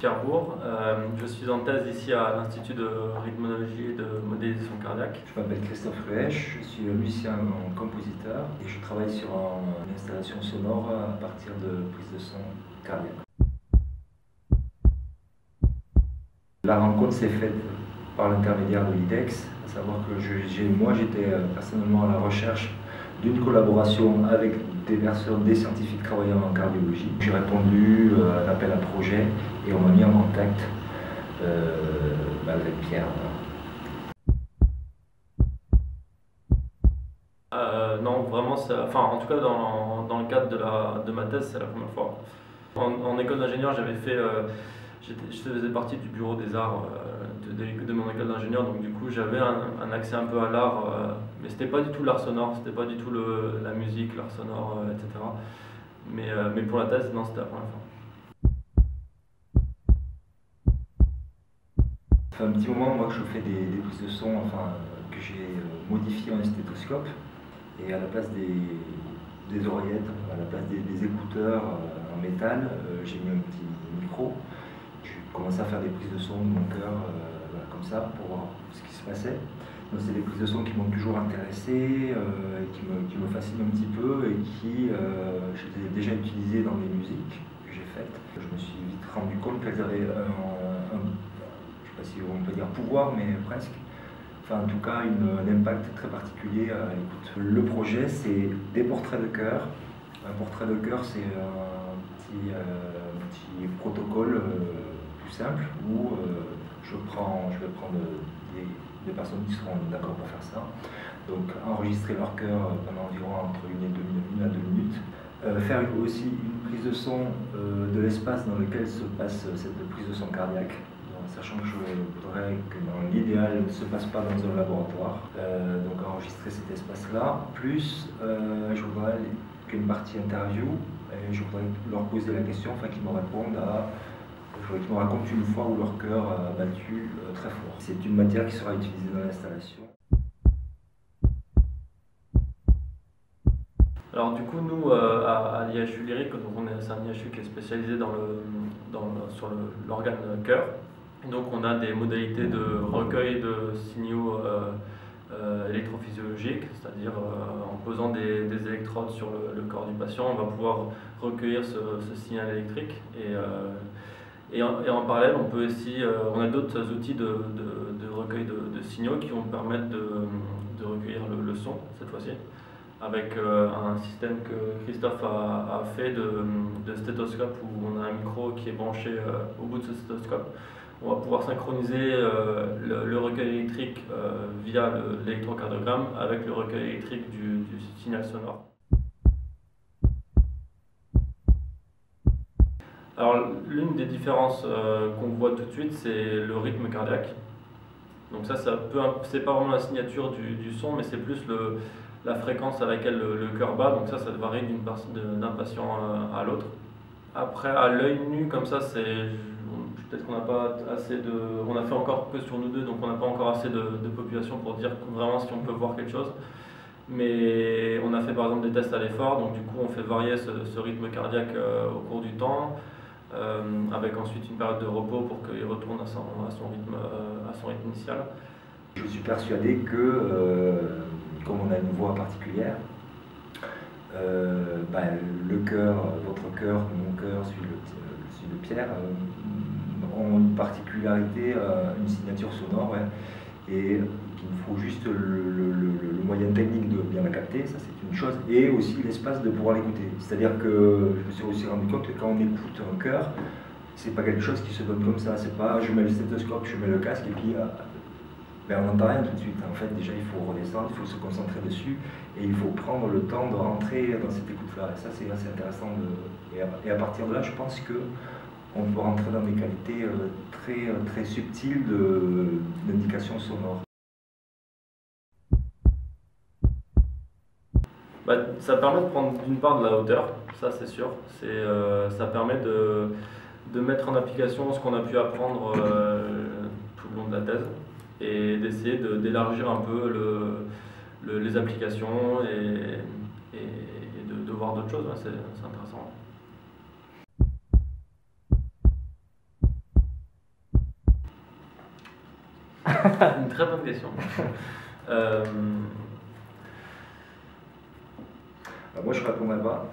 Cherbourg. Je suis en thèse ici à l'Institut de rythmologie et de modélisation cardiaque. Je m'appelle Christophe Ruesch, je suis musicien-compositeur et je travaille sur une installation sonore à partir de prises de son cardiaque. La rencontre s'est faite par l'intermédiaire de l'IDEX, à savoir que moi j'étais personnellement à la recherche d'une collaboration avec des scientifiques travaillant en cardiologie. J'ai répondu à l'appel à projet et on m'a mis en contact avec Pierre. Non, vraiment, en tout cas dans le cadre de ma thèse, c'est la première fois. En école d'ingénieur, je faisais partie du bureau des arts de mon école d'ingénieur, donc du coup j'avais un accès un peu à l'art, mais c'était pas du tout l'art sonore, c'était pas du tout la musique, l'art sonore, etc. Mais pour la thèse, non, c'était la première fois. Ça fait un petit moment moi que je fais des prises de son, que j'ai modifié en stéthoscope, et à la place des oreillettes, à la place des écouteurs en métal, j'ai mis un petit micro. J'ai commencé à faire des prises de son de mon cœur, comme ça, pour voir ce qui se passait. Donc c'est des prises de son qui m'ont toujours intéressé, qui me fascinent un petit peu et qui, je les ai déjà utilisées dans les musiques que j'ai faites. Je me suis vite rendu compte qu'elles avaient je ne sais pas si on peut dire pouvoir, mais presque. En tout cas, un impact très particulier à l'écoute. Le projet, c'est des portraits de chœur. Un portrait de chœur, c'est un petit protocole tout simple où je vais prendre des personnes qui seront d'accord pour faire ça. Donc, enregistrer leur chœur pendant environ entre 1 à 2 minutes. Faire aussi une prise de son de l'espace dans lequel se passe cette prise de son cardiaque. Sachant que je voudrais que dans l'idéal ne se passe pas dans un laboratoire, donc enregistrer cet espace-là, plus je voudrais qu'il y ait une partie interview, et je voudrais leur poser la question, qu'ils me répondent je voudrais qu'ils me racontent une fois où leur cœur a battu très fort. C'est une matière qui sera utilisée dans l'installation. Alors du coup, nous, à l'IHU Lyrique, c'est un IHU qui est spécialisé sur l'organe cœur. Donc on a des modalités de recueil de signaux électrophysiologiques, c'est-à-dire en posant des électrodes sur le corps du patient, on va pouvoir recueillir ce signal électrique. Et en parallèle, on a d'autres outils de recueil de signaux qui vont permettre de recueillir le son, cette fois-ci, avec un système que Christophe a fait de stéthoscope où on a un micro qui est branché au bout de ce stéthoscope. On va pouvoir synchroniser le recueil électrique via l'électrocardiogramme avec le recueil électrique du signal sonore. Alors, l'une des différences qu'on voit tout de suite, c'est le rythme cardiaque. Donc c'est pas vraiment la signature du son, mais c'est plus la fréquence à laquelle le cœur bat. Donc ça varie d'un patient à l'autre. Après, à l'œil nu, comme ça, peut-être qu'on n'a pas assez on a fait encore que sur nous deux, donc on n'a pas encore assez de population pour dire vraiment si on peut voir quelque chose. Mais on a fait par exemple des tests à l'effort, donc du coup on fait varier ce rythme cardiaque au cours du temps, avec ensuite une période de repos pour qu'il retourne à son rythme initial. Je suis persuadé que, comme on a une voix particulière, le cœur, votre cœur, mon cœur, celui de Pierre, ont une particularité, une signature sonore, et qu'il faut juste le moyen technique de bien la capter, ça c'est une chose, et aussi l'espace de pouvoir l'écouter. C'est-à-dire que je me suis aussi rendu compte que quand on écoute un cœur, c'est pas quelque chose qui se donne comme ça, c'est pas je mets le stéthoscope, je mets le casque et puis on n'entend rien tout de suite. En fait, déjà il faut redescendre, il faut se concentrer dessus et il faut prendre le temps de rentrer dans cette écoute-là. Et ça c'est assez intéressant. Et à partir de là, je pense qu'on peut rentrer dans des qualités très subtiles d'indication sonore. Ça permet de prendre d'une part de la hauteur, ça c'est sûr. Ça permet de mettre en application ce qu'on a pu apprendre tout le long de la thèse et d'essayer d'élargir un peu les applications et de voir d'autres choses. C'est intéressant. Une très bonne question. Moi, je répondrai pas.